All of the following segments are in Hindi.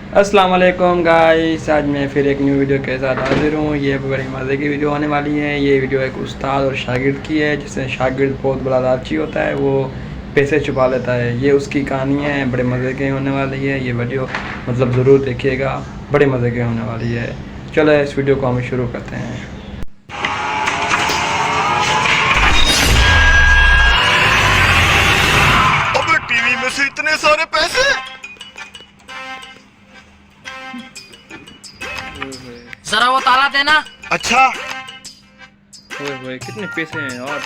अस्सलाम वालेकुम गाइस, आज मैं फिर एक न्यू वीडियो के साथ हाजिर हूँ। ये बड़ी मज़े की वीडियो होने वाली है। ये वीडियो एक उस्ताद और शागिर्द की है, जिसमें शागिर्द बहुत बड़ा लालची होता है, वो पैसे छुपा लेता है। ये उसकी कहानी है, बड़े मज़े की होने वाली है। ये वीडियो मतलब ज़रूर देखिएगा, बड़े मज़े की होने वाली है। चलो इस वीडियो को हम शुरू करते हैं। अबे टीवी में से इतने सारे पैसे। जरा वो ताला देना। अच्छा, ओए कितने पैसे हैं यार,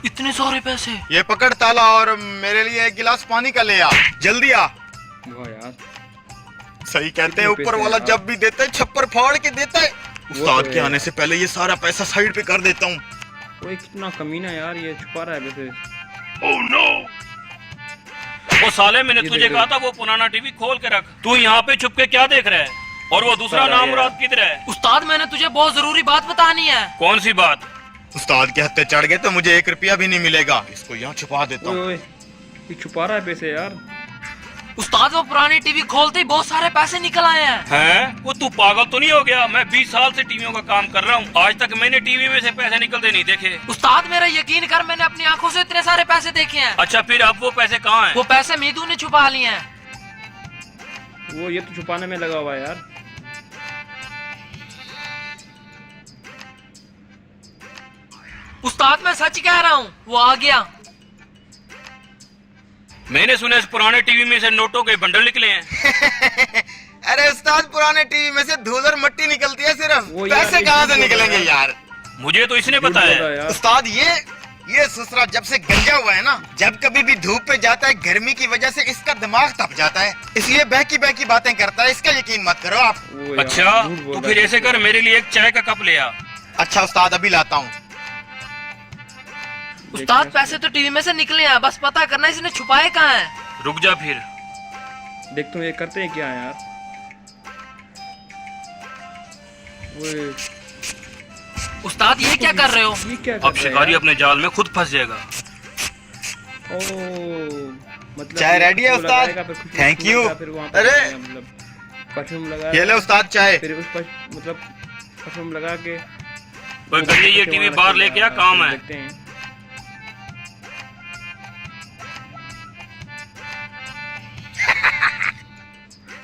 इतने सारे पैसे। ये पकड़ ताला और मेरे लिए एक गिलास पानी का ले आ, जल्दी आ। वाह यार, सही कहते हैं, कितने ऊपर पैसे वाला हैं जब भी देता है छप्पर फाड़ के देता है। उस्ताद तो के है। आने से पहले ये सारा पैसा साइड पे कर देता हूँ। ओए कितना कमीना यार, ये छुपा रहा है पैसे। Oh no. वो साले, मैंने ये तुझे देखो। कहा था वो पुराना टीवी खोल के रख। तू यहाँ पे छुप के क्या देख रहा है? और वो दूसरा साला नाम यार। मुराद किधर है? उस्ताद, मैंने तुझे बहुत जरूरी बात बतानी है। कौन सी बात? उस्ताद के हत्थे चढ़ गए तो मुझे 1 रुपया भी नहीं मिलेगा। इसको यहाँ छुपा देता ओए हूँ। ओए, ये छुपा रहा है पैसे यार। उस्ताद, वो पुरानी टीवी खोलते ही बहुत सारे पैसे निकल आए हैं। हैं? वो तू पागल तो नहीं हो गया? मैं 20 साल से टीवियों का काम कर रहा हूँ, आज तक मैंने टीवी में से पैसे निकलते नहीं देखे। उस्ताद, मेरा यकीन कर, मैंने अपनी आंखों से इतने सारे पैसे देखे हैं। अच्छा, फिर अब वो पैसे कहाँ हैं? वो पैसे मीदू ने छुपा लिए हैं। वो ये तो छुपाने में लगा हुआ है यार। उस्ताद, मैं सच कह रहा हूँ, वो आ गया। मैंने सुना इस पुराने टीवी में से नोटों के बंडल निकले हैं। अरे उस्ताद, पुराने टीवी में से धूल और मिट्टी निकलती है सिर्फ, वो यार, पैसे ये कहाँ से झूठ बोल निकलेंगे रहा है। यार। मुझे तो इसने झूठ बोल बताया। रहा है यार। उस्ताद, ये ससुरा जब से गंजा हुआ है ना, जब कभी भी धूप पे जाता है, गर्मी की वजह से इसका दिमाग तप जाता है, इसलिए बहकी बहकी बातें करता है। इसका यकीन मत करो आप। वो यार, अच्छा, झूठ बोल तो रहा फिर है। ऐसे कर, मेरे लिए एक चाय का कप ले आ। अच्छा उस्ताद, अभी लाता हूँ। उस्ताद, पैसे तो टीवी में से निकले हैं, बस पता करना इसने छुपाए कहाँ हैं। रुक जा फिर। देखता हूँ ये करते हैं क्या यार। ओए, उस्ताद, ये क्या कर रहे हो? ये क्या कर अब रहा है शिकारी यार? अपने जाल में खुद फंस जाएगा। ओ, मतलब चाय ये रेडी है खुशबू उस्ताद? लगाएगा, फिर खुशबू Thank you। लगाएगा, फिर वहाँ पे अरे! जाएगा, मतलब परफ्यूम लगा, ये ले उस्ताद चाय। फिर उस पर मतलब परफ्यूम लगा के कोई कहिए ये टीवी बाहर लेके आ, काम है। देखते हैं।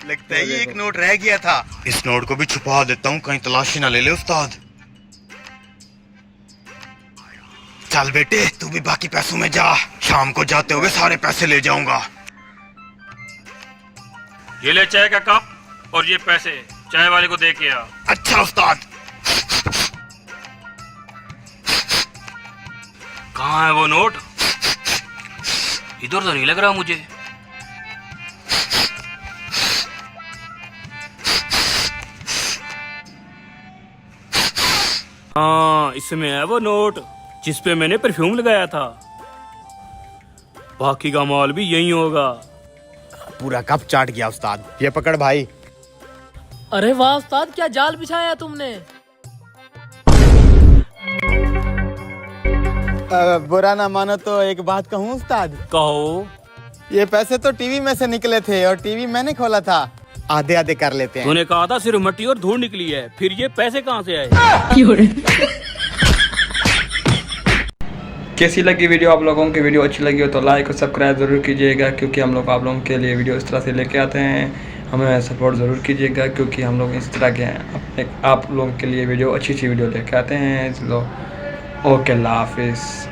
लगता है ये एक नोट रह गया था। इस नोट को भी छुपा देता हूँ, कहीं तलाशी ना ले ले उस्ताद। चल बेटे, तू भी बाकी पैसों में जा, शाम को जाते हुए सारे पैसे ले जाऊंगा। ये ले चाय का कप और ये पैसे चाय वाले को दे के आ। अच्छा उस्ताद। कहाँ है वो नोट? इधर तो नहीं लग रहा मुझे। हाँ, इसमें है वो नोट जिस पे मैंने परफ्यूम लगाया था। बाकी का माल भी यही होगा। पूरा कप चाट गया उस्ताद। ये पकड़ भाई। अरे वाह उस्ताद, क्या जाल बिछाया तुमने। बुरा ना मानो तो एक बात कहूँ उस्ताद, कहो। ये पैसे तो टीवी में से निकले थे और टीवी मैंने खोला था। आधे आधे कर लेते हैं। तूने कहा था सिर्फ मट्टी और धूल निकली है, फिर ये पैसे कहाँ से आए? कैसी लगी वीडियो आप लोगों की? वीडियो अच्छी लगी हो तो लाइक और सब्सक्राइब ज़रूर कीजिएगा, क्योंकि हम लोग आप लोगों के लिए वीडियो इस तरह से लेके आते हैं। हमें सपोर्ट ज़रूर कीजिएगा, क्योंकि हम लोग इस तरह के अपने आप लोगों के लिए वीडियो अच्छी वीडियो लेके आते हैं। चलो, ओके, अल्लाह हाफिज़।